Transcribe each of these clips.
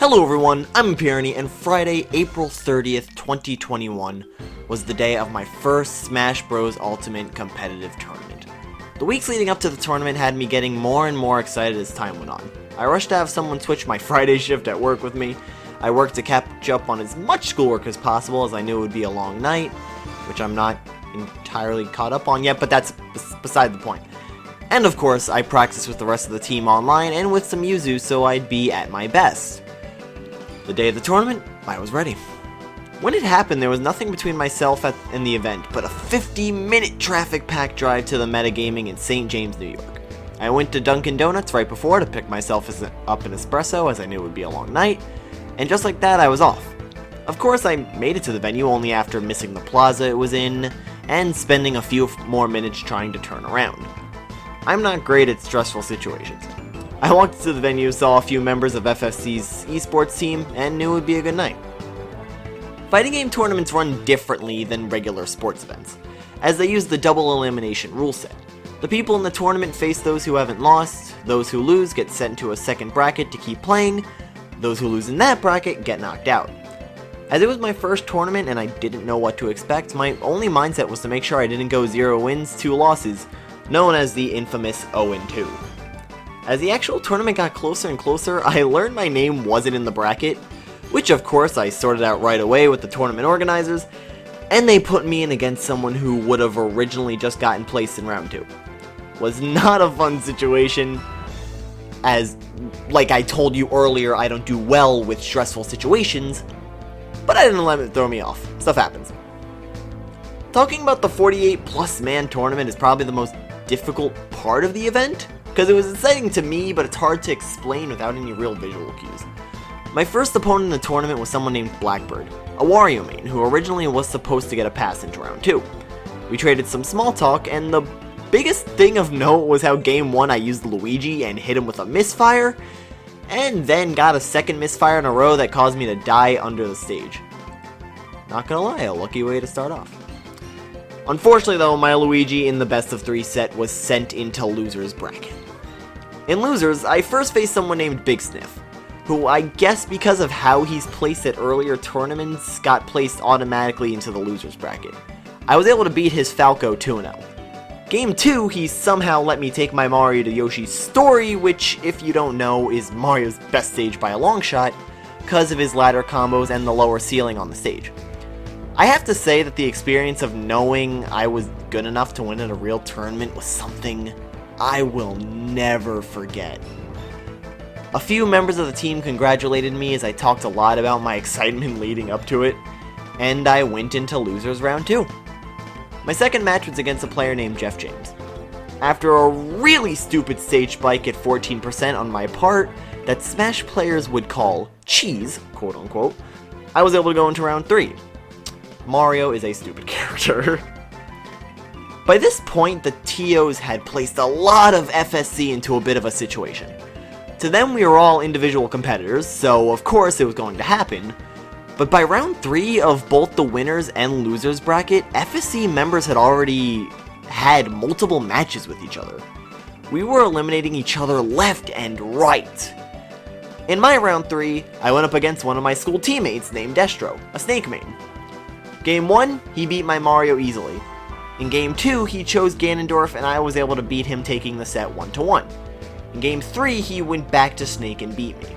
Hello everyone, I'm Empirony, and Friday, April 30th, 2021 was the day of my first Smash Bros. Ultimate competitive tournament. The weeks leading up to the tournament had me getting more and more excited as time went on. I rushed to have someone switch my Friday shift at work with me. I worked to catch up on as much schoolwork as possible as I knew it would be a long night, which I'm not entirely caught up on yet, but that's beside the point. And of course, I practiced with the rest of the team online and with some Yuzu so I'd be at my best. The day of the tournament, I was ready. When it happened, there was nothing between myself and the event, but a 50-minute traffic-packed drive to the Metagaming in St. James, New York. I went to Dunkin' Donuts right before to pick myself up an espresso, as I knew it would be a long night, and just like that, I was off. Of course, I made it to the venue only after missing the plaza it was in, and spending a few more minutes trying to turn around. I'm not great at stressful situations. I walked to the venue, saw a few members of FFC's esports team, and knew it would be a good night. Fighting game tournaments run differently than regular sports events, as they use the double elimination rule set. The people in the tournament face those who haven't lost, those who lose get sent to a second bracket to keep playing, those who lose in that bracket get knocked out. As it was my first tournament and I didn't know what to expect, my only mindset was to make sure I didn't go 0 wins, 2 losses, known as the infamous 0-2. As the actual tournament got closer and closer, I learned my name wasn't in the bracket, which of course I sorted out right away with the tournament organizers, and they put me in against someone who would have originally just gotten placed in round 2. Was not a fun situation, as, like I told you earlier, I don't do well with stressful situations, but I didn't let it throw me off. Stuff happens. Talking about the 48+ man tournament is probably the most difficult part of the event, because it was exciting to me, but it's hard to explain without any real visual cues. My first opponent in the tournament was someone named Blackbird, a Wario main, who originally was supposed to get a pass into round 2. We traded some small talk, and the biggest thing of note was how game 1 I used Luigi and hit him with a misfire, and then got a second misfire in a row that caused me to die under the stage. Not gonna lie, a lucky way to start off. Unfortunately though, my Luigi in the best of 3 set was sent into losers bracket. In losers, I first faced someone named Big Sniff, who I guess because of how he's placed at earlier tournaments, got placed automatically into the losers bracket. I was able to beat his Falco 2-0. Game 2, he somehow let me take my Mario to Yoshi's Story, which, if you don't know, is Mario's best stage by a long shot, because of his ladder combos and the lower ceiling on the stage. I have to say that the experience of knowing I was good enough to win at a real tournament was something I will never forget. A few members of the team congratulated me as I talked a lot about my excitement leading up to it, and I went into losers round 2. My second match was against a player named Jeff James. After a really stupid stage spike at 14% on my part that Smash players would call cheese, quote unquote, I was able to go into round 3. Mario is a stupid character. By this point, the TOs had placed a lot of FSC into a bit of a situation. To them, we were all individual competitors, so of course it was going to happen. But by round 3 of both the winners and losers bracket, FSC members had already had multiple matches with each other. We were eliminating each other left and right. In my round 3, I went up against one of my school teammates named Destro, a Snake main. Game 1, he beat my Mario easily. In Game 2, he chose Ganondorf and I was able to beat him taking the set 1-1. In Game 3, he went back to Snake and beat me.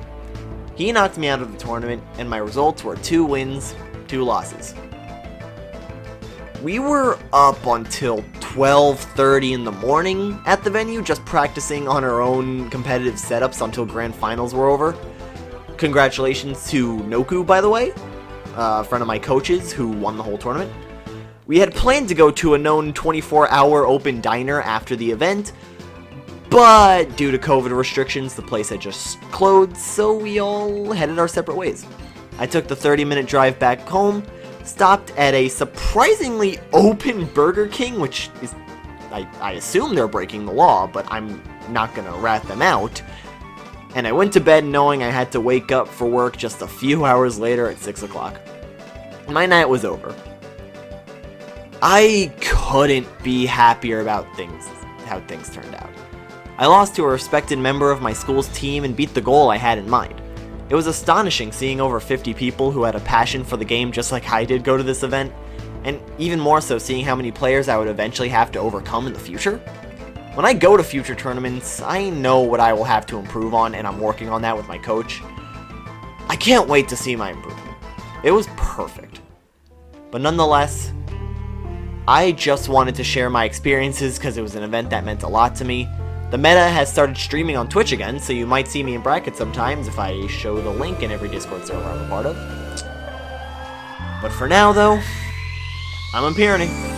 He knocked me out of the tournament, and my results were 2 wins, 2 losses. We were up until 12:30 in the morning at the venue, just practicing on our own competitive setups until grand finals were over. Congratulations to Noku, by the way, a friend of my coach's who won the whole tournament. We had planned to go to a known 24-hour open diner after the event, but due to COVID restrictions, the place had just closed, so we all headed our separate ways. I took the 30-minute drive back home, stopped at a surprisingly open Burger King, which is, I assume they're breaking the law, but I'm not gonna rat them out, and I went to bed knowing I had to wake up for work just a few hours later at 6 o'clock. My night was over. I couldn't be happier about how things turned out. I lost to a respected member of my school's team and beat the goal I had in mind. It was astonishing seeing over 50 people who had a passion for the game just like I did go to this event, and even more so seeing how many players I would eventually have to overcome in the future. When I go to future tournaments, I know what I will have to improve on, and I'm working on that with my coach. I can't wait to see my improvement. It was perfect. But nonetheless, I just wanted to share my experiences because it was an event that meant a lot to me. The meta has started streaming on Twitch again, so you might see me in brackets sometimes if I show the link in every Discord server I'm a part of. But for now, though, I'm Empirony.